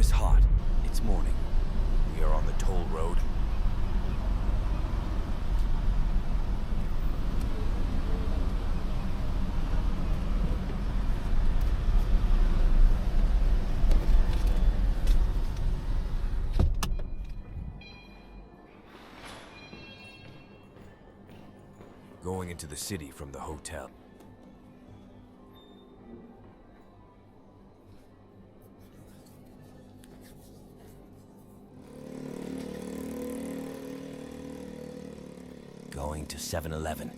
is hot. It's morning. We are on the toll road. Going into the city from the hotel. Going to 7-Eleven.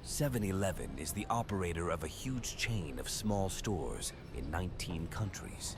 "7-Eleven is the operator of a huge chain of small stores in 19 countries.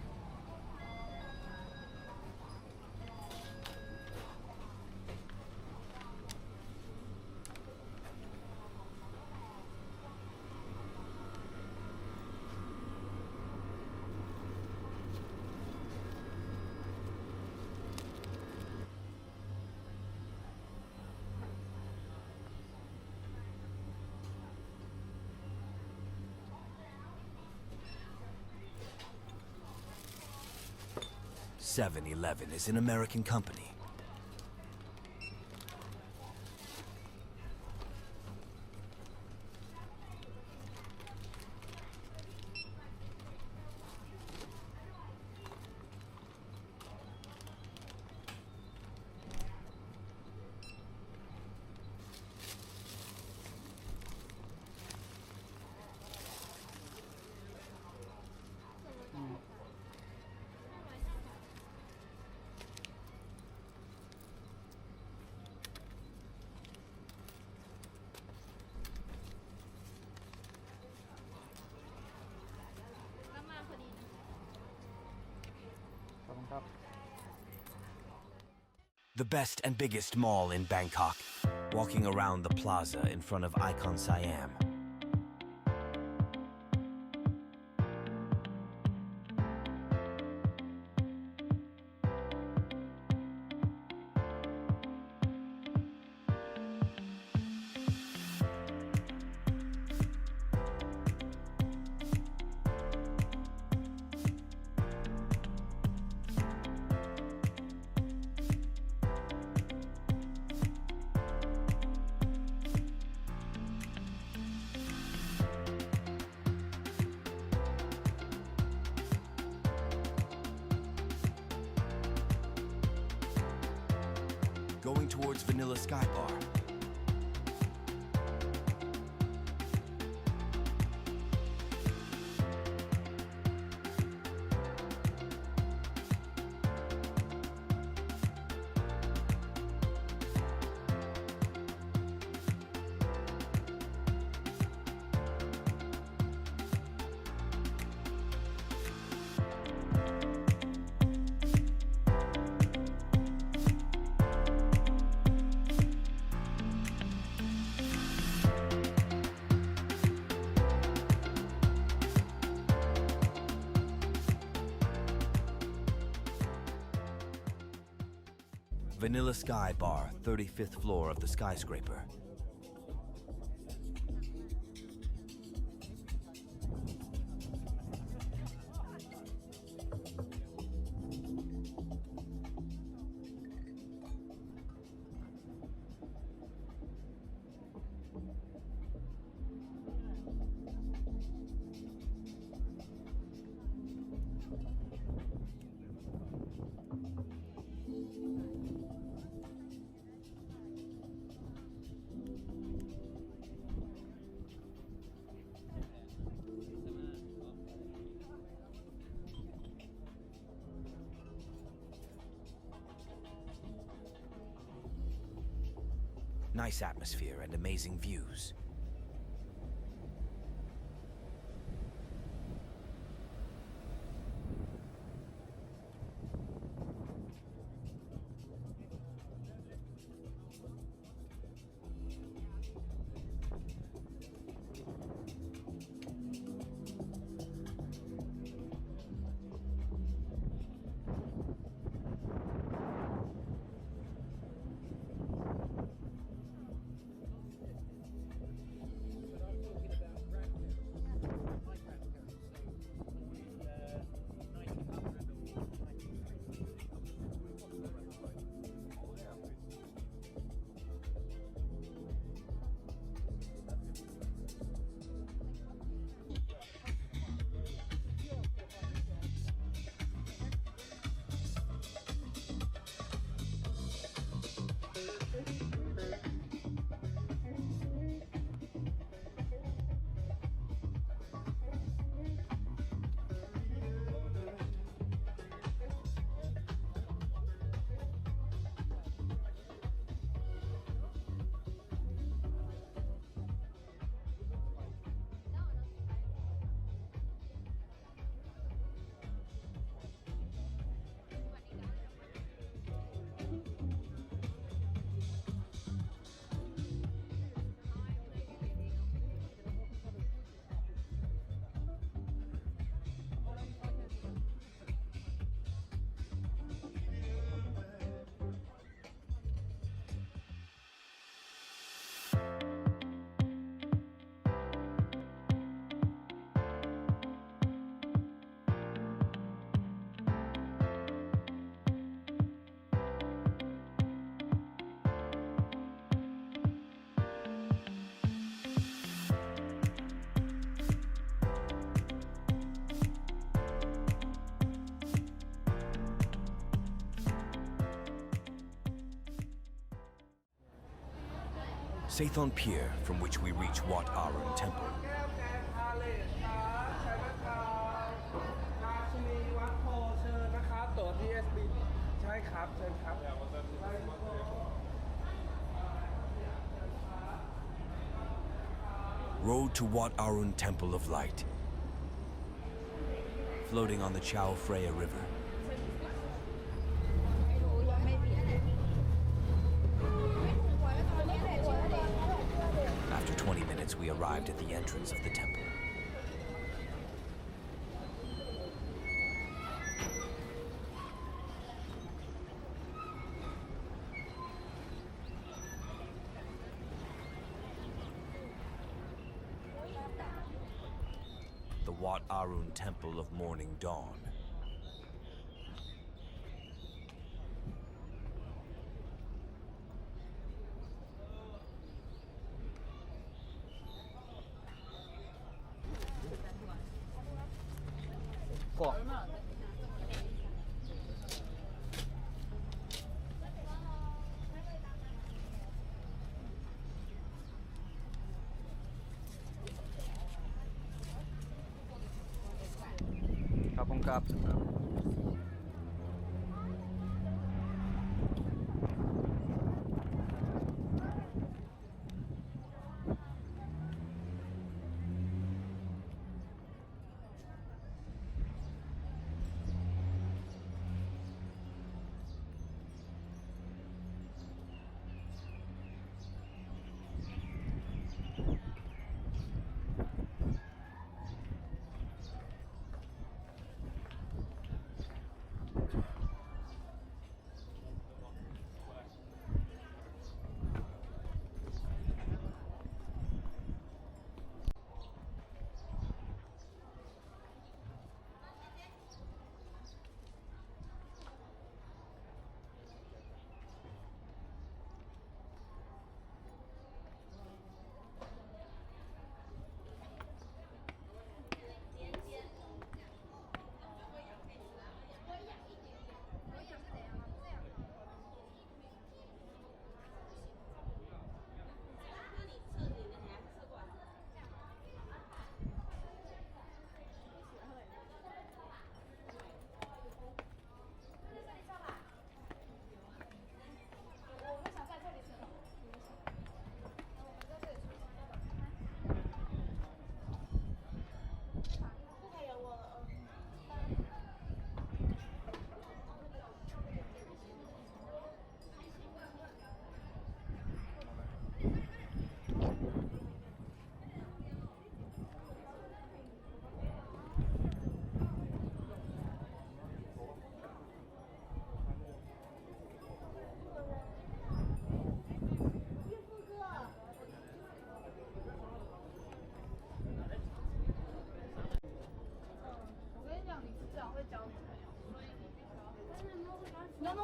"7-Eleven is an American company. The best and biggest mall in Bangkok, walking around the plaza in front of Icon Siam. Going towards Vanilla Sky Bar. Vanilla Sky Bar, 35th floor of the skyscraper. Nice atmosphere and amazing views. Sathon Pier, from which we reach Wat Arun Temple. ตั๋ว TSB ใช่ครับเชิญครับ Road to Wat Arun Temple of Light. Floating on the Chao Phraya River. After 20 minutes, we arrived at the entrance of the temple. The Wat Arun Temple of Morning Dawn. Cool. ขอบคุณครับ The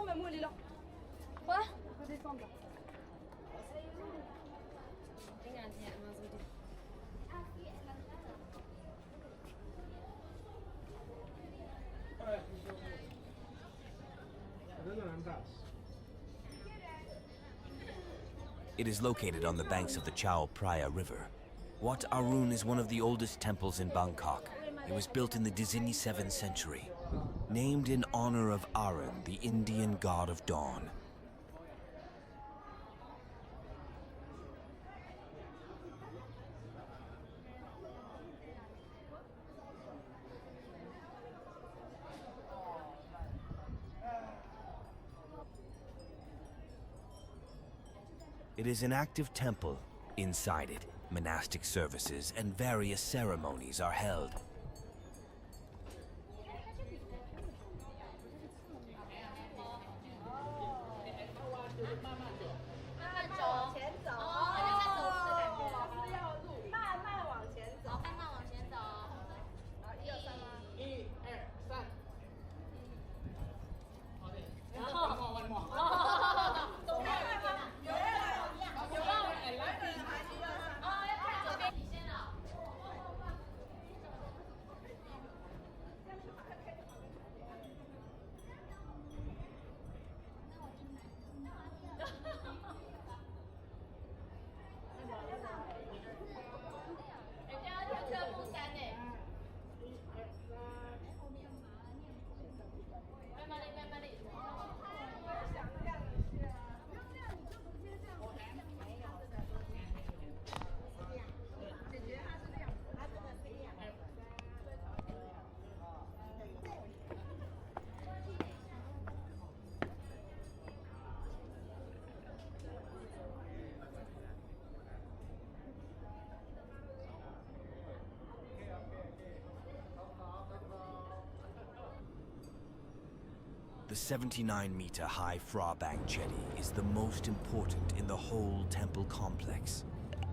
même où elle est là. Quoi? On peut descendre là. It is located on the banks of the Chao Phraya River. Wat Arun is one of the oldest temples in Bangkok. It was built in the Disney 7th century, named in honor of Arun, the Indian god of dawn. It is an active temple. Inside it, monastic services and various ceremonies are held. The 79-meter-high Phra Bang Jetty is the most important in the whole temple complex.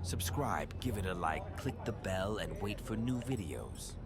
Subscribe, give it a like, click the bell, and wait for new videos.